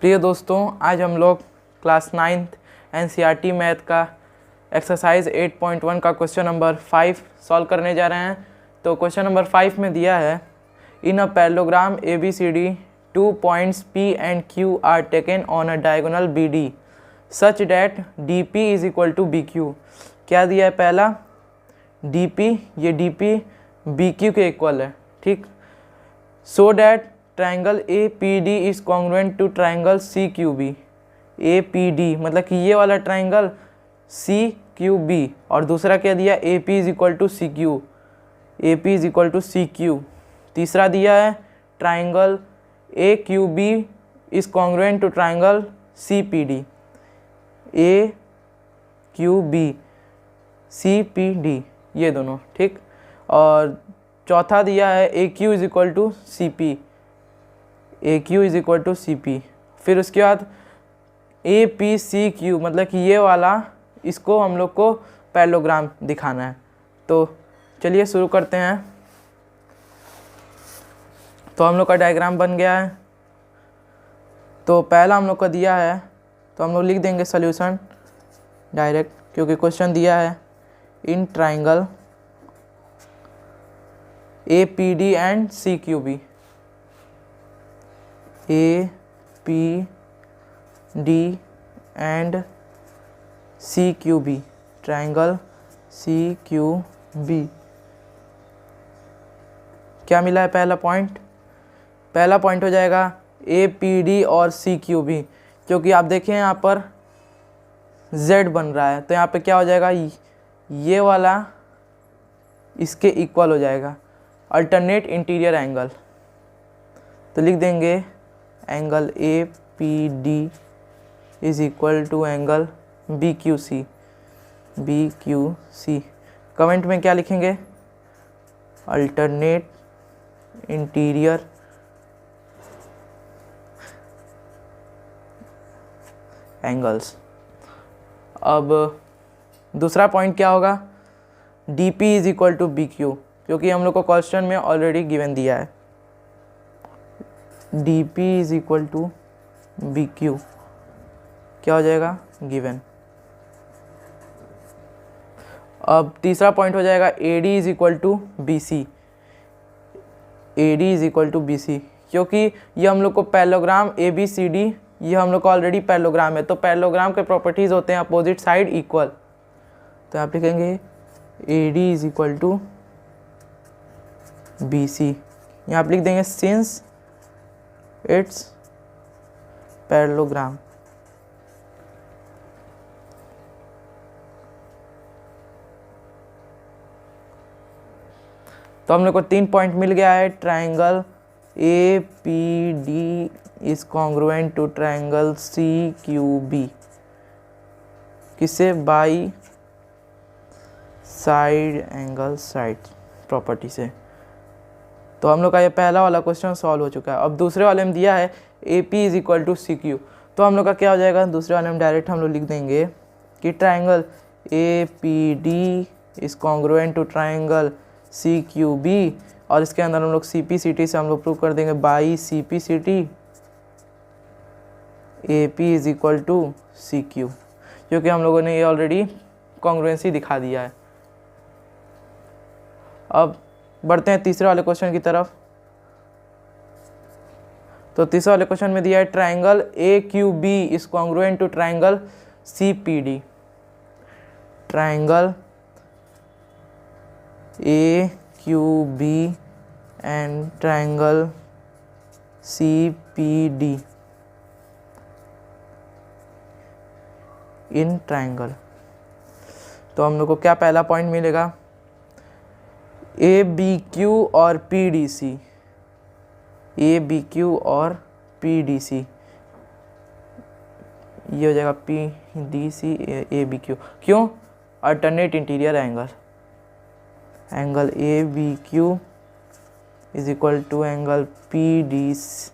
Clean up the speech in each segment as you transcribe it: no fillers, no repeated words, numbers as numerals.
प्रिय दोस्तों, आज हम लोग क्लास 9th एनसीईआरटी मैथ का एक्सरसाइज 8.1 का क्वेश्चन नंबर 5 सॉल्व करने जा रहे हैं। तो क्वेश्चन नंबर 5 में दिया है, in a parallelogram ABCD 2 points P and Q are taken on a diagonal BD such that DP is equal to BQ। क्या दिया है? पहला DP, ये DP BQ के इक्वल है, ठीक। So that triangle APD is congruent to triangle CQB। APD मतलब कि ये वाला ट्राइंगल CQB, और दूसरा क्या दिया? AP is equal to CQ, AP is equal to CQ। तीसरा दिया है triangle AQB is congruent to triangle CPD, AQB CPD, ये दोनों, ठीक। और चौथा दिया है AQ is equal to CP, AQ is equal to CP। फिर उसके बाद APCQ मतलब कि ये वाला, इसको हम लोग को पैरेललोग्राम दिखाना है। तो चलिए शुरू करते हैं। तो हम लोग का डायग्राम बन गया है। तो पहला हम लोग का दिया है, तो हम लोग लिख देंगे सॉल्यूशन डायरेक्ट, क्योंकि क्वेश्चन दिया है in triangle APD and CQB, APD and CQB, triangle CQB। क्या मिला है? पहला पॉइंट हो जाएगा APD और CQB, क्योंकि आप देखें यहाँ पर Z बन रहा है, तो यहाँ पे क्या हो जाएगा? ये वाला इसके इक्वल हो जाएगा, अल्टरनेट इंटीरियर एंगल। तो लिख देंगे angle APD is equal to angle BQC। Comment में क्या लिखेंगे? Alternate interior angles. अब दूसरा पॉइंट क्या होगा? DP is equal to BQ, क्योंकि हम लोग को क्वेश्चन में ऑलरेडी गिवन दिया है DP is equal to BQ। क्या हो जाएगा? गिवन। अब तीसरा पॉइंट हो जाएगा AD is equal to BC, AD is equal to BC, क्योंकि ये हम लोग को पैरेललोग्राम ABCD, ये हम लोग को ऑलरेडी पैरेललोग्राम है। तो पैरेललोग्राम के प्रॉपर्टीज होते हैं अपोजिट साइड इक्वल। तो आप लिखेंगे AD is equal to BC। यहाँ आप लिख देंगे सिंस इट्स पैरेललोग्राम। तो हम लोग को 3 पॉइंट मिल गया है। Triangle APD is congruent to triangle CQB, किससे? By side angle side property से। तो हम लोग का ये पहला वाला क्वेश्चन सॉल्व हो चुका है। अब दूसरे वाले में दिया है AP is equal to CQ, तो हम लोग का क्या हो जाएगा? दूसरे वाले में डायरेक्ट हम लोग लिख देंगे कि triangle APD is congruent to triangle CQB, और इसके अंदर हम लोग CPCT से हम लोग प्रूव कर देंगे by CPCT AP is equal to CQ, क्योंकि हम लोगों ने ये ऑलरेडी कॉन्ग्रुएंसी दिखा दिया है। अब बढ़ते हैं तीसरे वाले क्वेश्चन की तरफ। तो तीसरे वाले क्वेश्चन में दिया है triangle AQB is congruent to triangle CPD, triangle AQB and triangle CPD in triangle. तो हम लोग को क्या पहला पॉइंट मिलेगा? ABQ और PDC, ABQ और PDC, ये हो जाएगा PDC ABQ। क्यों? Alternate interior angle, angle ABQ is equal to angle PDC।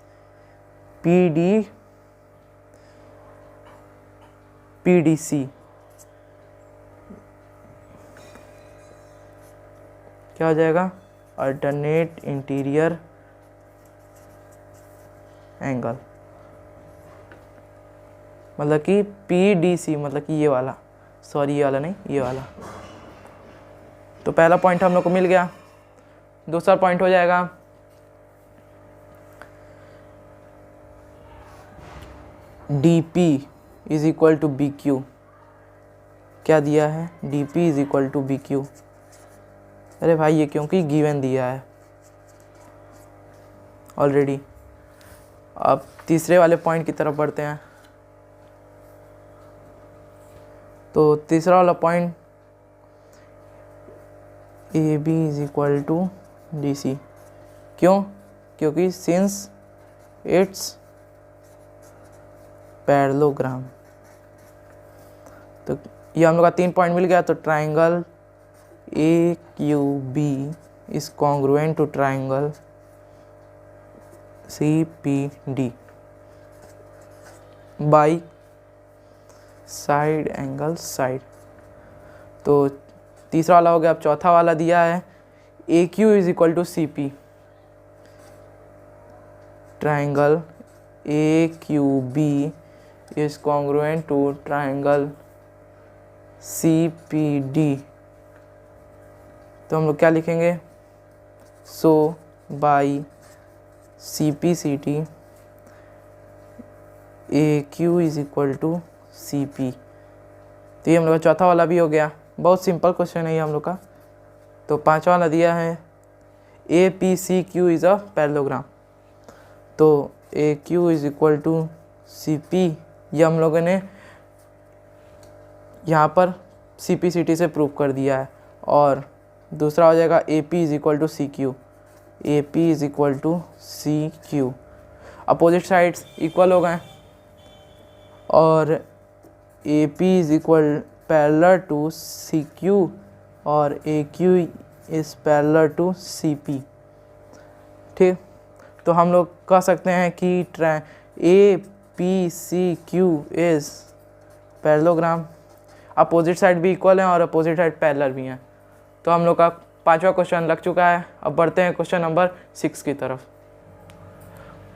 क्या हो जाएगा, अल्टरनेट इंटीरियर एंगल, मतलब कि PDC, मतलब कि ये वाला, सॉरी ये वाला नहीं, ये वाला। तो पहला पॉइंट हम लोग को मिल गया। दूसरा पॉइंट हो जाएगा DP is equal to BQ। क्या दिया है, DP is equal to BQ। अरे भाई ये क्योंकि गिवन दिया है ऑलरेडी। अब तीसरे वाले पॉइंट की तरफ बढ़ते हैं। तो तीसरा वाला point AB is equal to DC। क्यों, क्योंकि सिंस इट्स पैरेललोग्राम। तो ये हम लोग का 3 पॉइंट मिल गया। तो triangle AQB is congruent to triangle CPD by side angle side. तो तीसरा वाला हो गया। अब चौथा वाला दिया है AQ is equal to CP। Triangle AQB is congruent to triangle CPD। तो हम लोग क्या लिखेंगे, so by CPCT AQ is equal to CP। तो ये हम लोग का चौथा वाला भी हो गया। बहुत सिंपल क्वेश्चन है ये हम लोग का। तो पांचवा वाला दिया है APCQ इज अ पैरेललोग्राम। तो AQ is equal to CP, ये हम लोगों ने यहाँ पर CPCT से प्रूव कर दिया है। और दूसरा हो जाएगा AP is equal to CQ। AP is equal to CQ। Opposite sides equal हो गए और AP is equal parallel to CQ और AQ is parallel to CP। ठीक, तो हम लोग कह सकते हैं कि APCQ is parallelogram. Opposite side भी इक्वल हैं और अपोजिट साइड पैरेलल भी हैं। तो हम लोग का पांचवा क्वेश्चन लग चुका है। अब बढ़ते हैं क्वेश्चन नंबर 6 की तरफ।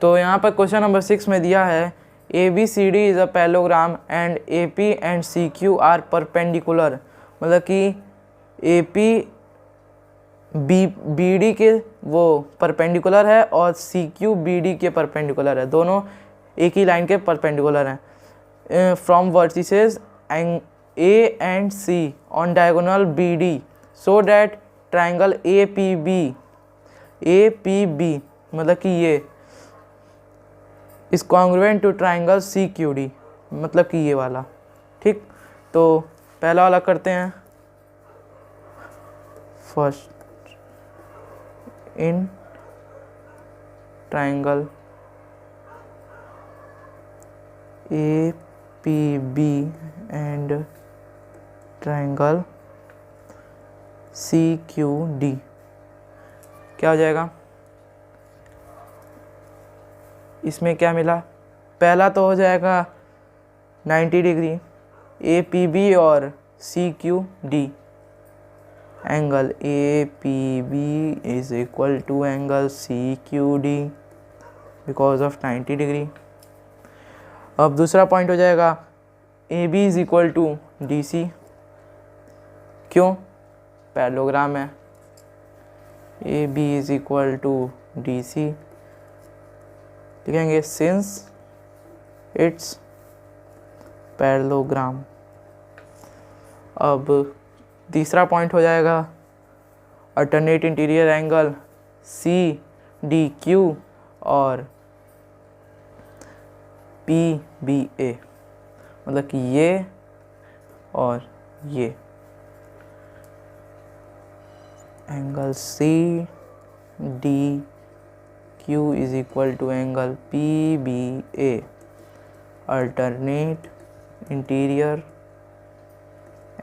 तो यहाँ पर क्वेश्चन नंबर 6 में दिया है ABCD is a parallelogram and AP and CQ are perpendicular. मतलब कि AP BD के वो परपेंडिकुलर है और CQ BD के परपेंडिकुलर है। दोनों एक ही लाइन के परपेंडिकुलर हैं। From vertices A and C on diagonal BD so that triangle APB मतलब कि ये is congruent to triangle CQD, मतलब कि ये वाला। ठीक, तो पहला वाला करते हैं। First in triangle APB and triangle CQD क्या हो जाएगा, इसमें क्या मिला, पहला तो हो जाएगा 90 डिग्री APB और CQD। Angle APB is equal to angle CQD because of 90 degree. अब दूसरा पॉइंट हो जाएगा AB is equal to DC। क्यों, पैरेललोग्राम है। AB is equal to DC लिखेंगे सिंस इट्स पैरेललोग्राम। अब तीसरा पॉइंट हो जाएगा अल्टरनेट इंटीरियर एंगल CDQ और PBA, मतलब कि ये और ये angle CDQ is equal to angle PBA alternate interior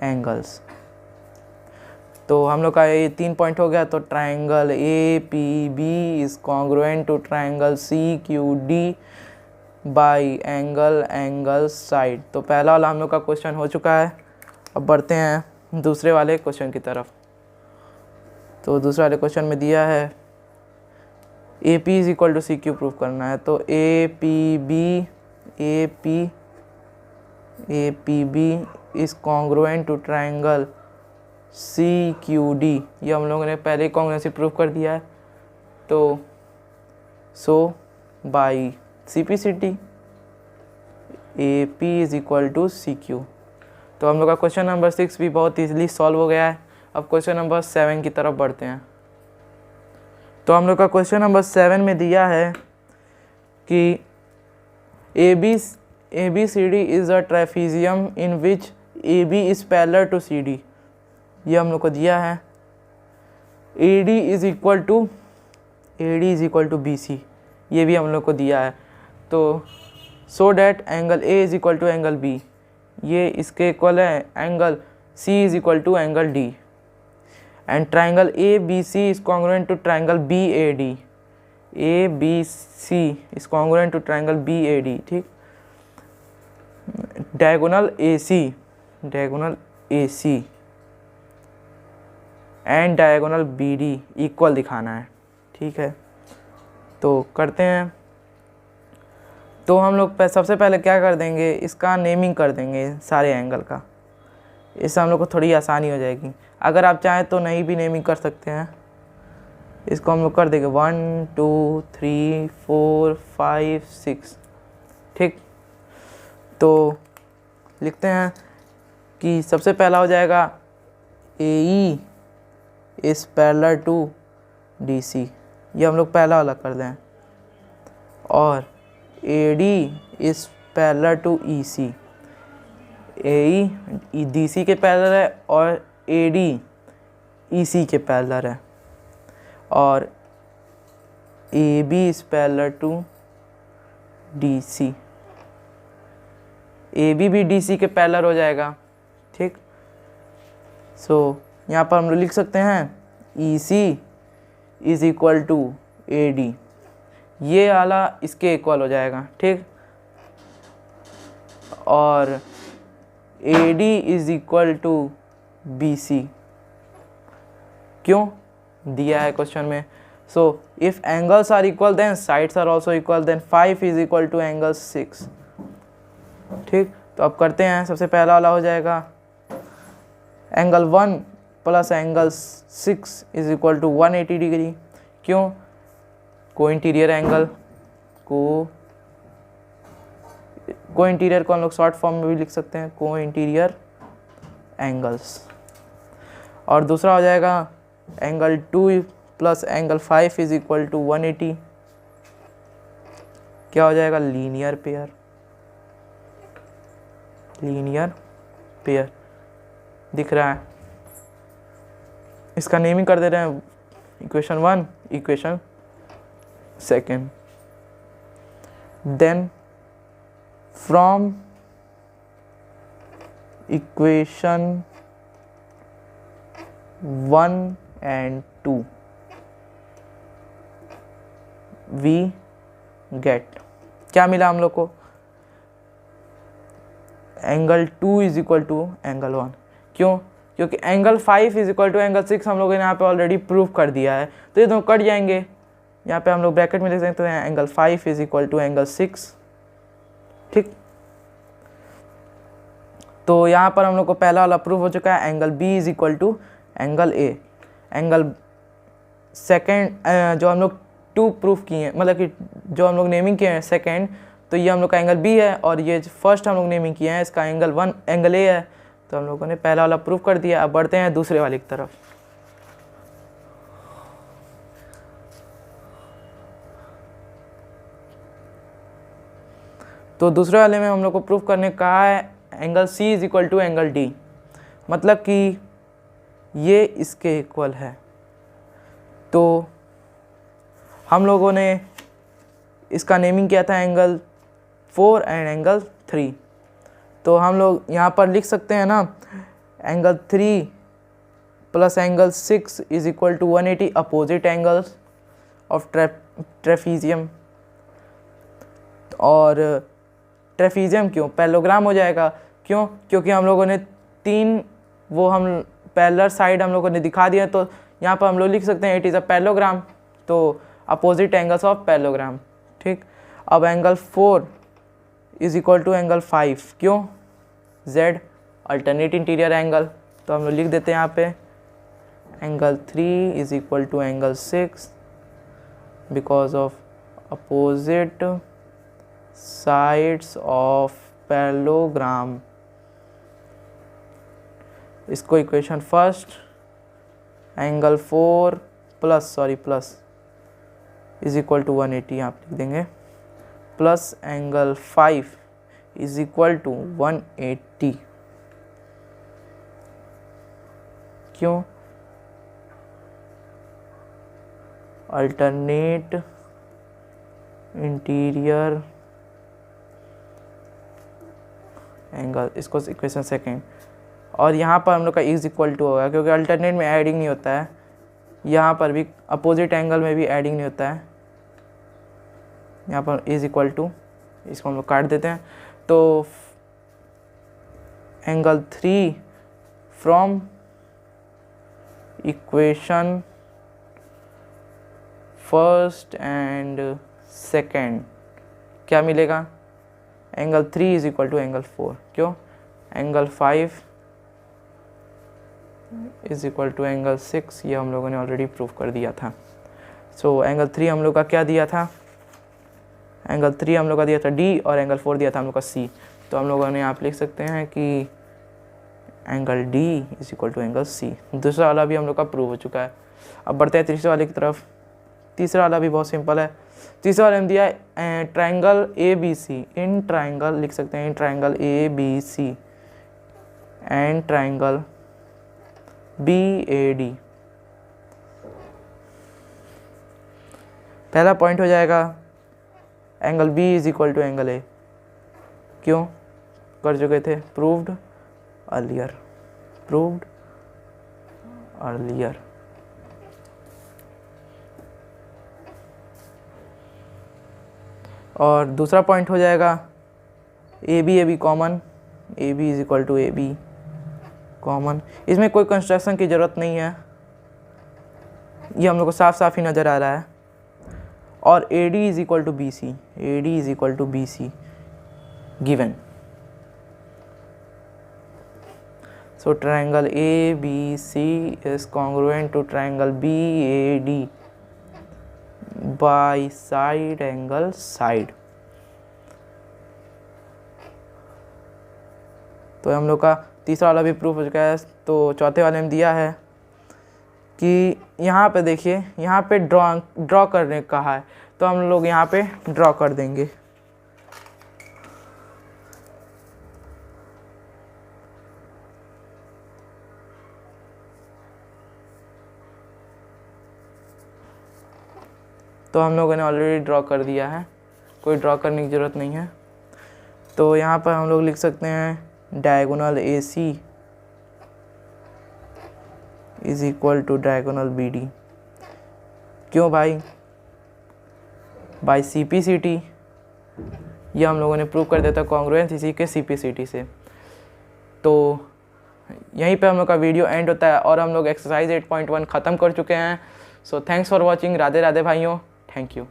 angles. तो हम लोग का ये 3 पॉइंट हो गया। तो triangle APB is congruent to triangle CQD by angle side. तो पहला वाला हम लोग का क्वेश्चन हो चुका है। अब बढ़ते हैं दूसरे वाले क्वेश्चन की तरफ। तो दूसरे वाले क्वेश्चन में दिया है A P is equal to C Q prove करना है। तो A P B is congruent to triangle C Q D, ये हम लोगों ने पहले कॉन्ग्रुएंसी प्रूव कर दिया है। तो so by C P C T A P is equal to C Q. तो हम लोग का क्वेश्चन नंबर 6 भी बहुत ईजिली सॉल्व हो गया है। अब क्वेश्चन नंबर 7 की तरफ बढ़ते हैं। तो हम लोग का क्वेश्चन नंबर 7 में दिया है कि A B C D is a trapezium in which A B is parallel to C D, ये हम लोग को दिया है। A D is equal to B C, ये भी हम लोग को दिया है। तो so that angle A is equal to angle B, ये इसके इक्वल है angle C is equal to angle D, and triangle A B C is congruent to triangle B A D, A B C is congruent to triangle B A D, ठीक। Diagonal A C and diagonal B D equal दिखाना है, ठीक है। तो करते हैं। तो हम लोग सबसे पहले क्या कर देंगे, इसका नेमिंग कर देंगे सारे एंगल का, इससे हम लोग को थोड़ी आसानी हो जाएगी। अगर आप चाहें तो नहीं भी नेमिंग कर सकते हैं। इसको हम लोग कर देंगे 1 2 3 4 5 6, ठीक। तो लिखते हैं कि सबसे पहला हो जाएगा A E is parallel to D C, ये हम लोग पहला वाला कर दें। और A D is parallel to E C, A E D C के पैरेलल है और ए डी ई सी के पैरेलल है। और A B is parallel to D C, A B भी डी सी के पैरेलल हो जाएगा, ठीक। सो यहाँ पर हम लोग लिख सकते हैं E C is equal to A D, ये वाला इसके इक्वल हो जाएगा, ठीक। और A D is equal to B C, क्यों दिया है क्वेश्चन में। So if angles are equal then sides are also equal, then 5 is equal to angle 6, ठीक। तो अब करते हैं। सबसे पहला वाला हो जाएगा angle 1 plus angle 6 is equal to 180 degree, क्यों, को इंटीरियर एंगल को इंटीरियर को हम लोग शॉर्ट फॉर्म में भी लिख सकते हैं, को इंटीरियर एंगल्स। और दूसरा हो जाएगा angle 2 plus angle 5 is equal to 180, क्या हो जाएगा, लीनियर पेयर दिख रहा है। इसका नेमिंग कर दे रहे हैं equation 1 equation 2। Then from equation 1 and 2 we get, क्या मिला हम लोग को, angle 2 is equal to angle 1, क्यों, क्योंकि angle 5 is equal to angle 6 हम लोग ने यहाँ पे ऑलरेडी प्रूव कर दिया है। तो ये दोनों कट जाएंगे, यहाँ पे हम लोग ब्रैकेट में लिख सकते हैं angle 5 is equal to angle 6, ठीक। तो यहाँ पर हम लोग को पहला वाला प्रूव हो चुका है, angle B is equal to angle A. Angle second जो हम लोग 2 प्रूफ किए हैं, मतलब कि जो हम लोग नेमिंग किए हैं सेकेंड, तो ये हम लोग का एंगल बी है, और ये फर्स्ट हम लोग नेमिंग किए हैं इसका एंगल 1 एंगल ए है। तो हम लोगों ने पहला वाला प्रूफ कर दिया। अब बढ़ते हैं दूसरे वाले की तरफ। तो दूसरे वाले में हम लोग को प्रूफ करने कहा है angle C is equal to angle D, मतलब कि ये इसके इक्वल है। तो हम लोगों ने इसका नेमिंग किया था एंगल 4 एंड एंगल 3। तो हम लोग यहाँ पर लिख सकते हैं ना, angle 3 plus angle 6 is equal to 180 opposite angles of trapezium. और ट्रेफिजियम क्यों, पैरेललोग्राम हो जाएगा, क्यों, क्योंकि हम लोगों ने 3 वो हम पैरेलल साइड हम लोगों ने दिखा दिया। तो यहाँ पर हम लोग लिख सकते हैं इट इज़ अ पैरेललोग्राम, तो अपोजिट एंगल्स ऑफ पैरेललोग्राम। ठीक, अब angle 4 is equal to angle 5, क्यों? Z अल्टरनेट इंटीरियर एंगल, तो हम लोग लिख देते हैं यहाँ पे angle 3 is equal to angle 6 because of opposite sides of parallelogram. इसको equation first, angle 4 plus is equal to 180 आप लिख देंगे, plus angle 5 is equal to 180, क्यों? अल्टरनेट इंटीरियर एंगल, इसको इक्वेशन सेकेंड। और यहाँ पर हम लोग का इज इक्वल टू होगा क्योंकि अल्टरनेट में एडिंग नहीं होता है, यहाँ पर भी अपोजिट एंगल में भी एडिंग नहीं होता है, यहाँ पर इज इक्वल टू, इसको हम लोग काट देते हैं। तो angle 3 from equation first and second क्या मिलेगा? Angle 3 is equal to angle 4, क्यों? Angle 5 is equal to angle 6, ये हम लोगों ने ऑलरेडी प्रूव कर दिया था। सो एंगल 3 हम लोग का क्या दिया था? एंगल 3 हम लोग का दिया था D और एंगल 4 दिया था हम लोग का C, तो हम लोगों ने यहाँ पे लिख सकते हैं कि angle D is equal to angle C। दूसरा वाला भी हम लोग का प्रूव हो चुका है। अब बढ़ते हैं तीसरे वाले की तरफ। तीसरा वाला भी बहुत सिंपल है। तीसरा वाले में दिया है ट्राइंगल ABC, इन ट्राइंगल लिख सकते हैं, in triangle ABC and triangle BAD। पहला पॉइंट हो जाएगा angle B is equal to angle A, क्यों? कर चुके थे, प्रूव्ड अर्लियर। और दूसरा पॉइंट हो जाएगा AB common, AB is equal to AB common. इसमें कोई कंस्ट्रक्शन की ज़रूरत नहीं है, ये हम लोग को साफ साफ ही नज़र आ रहा है। और AD is equal to BC, AD is equal to BC given. So triangle ABC is congruent to triangle BAD by side angle side. तो हम लोग का तीसरा वाला भी प्रूफ हो चुका है। तो चौथे वाले में दिया है कि यहाँ पे देखिए, यहाँ पे ड्रॉ करने का कहा है, तो हम लोग यहाँ पे ड्रॉ कर देंगे। तो हम लोगों ने ऑलरेडी ड्रॉ कर दिया है, कोई ड्रॉ करने की ज़रूरत नहीं है। तो यहाँ पर हम लोग लिख सकते हैं diagonal AC is equal to diagonal BD, क्यों भाई? बाय CPCT, ये हम लोगों ने प्रूव कर दिया था कॉन्ग्रुएंस इसी के CPCT से। तो यहीं पे हम लोग का वीडियो एंड होता है और हम लोग एक्सरसाइज 8.1 ख़त्म कर चुके हैं। So thanks for watching. Radhe Radhe भाइयों, थैंक यू।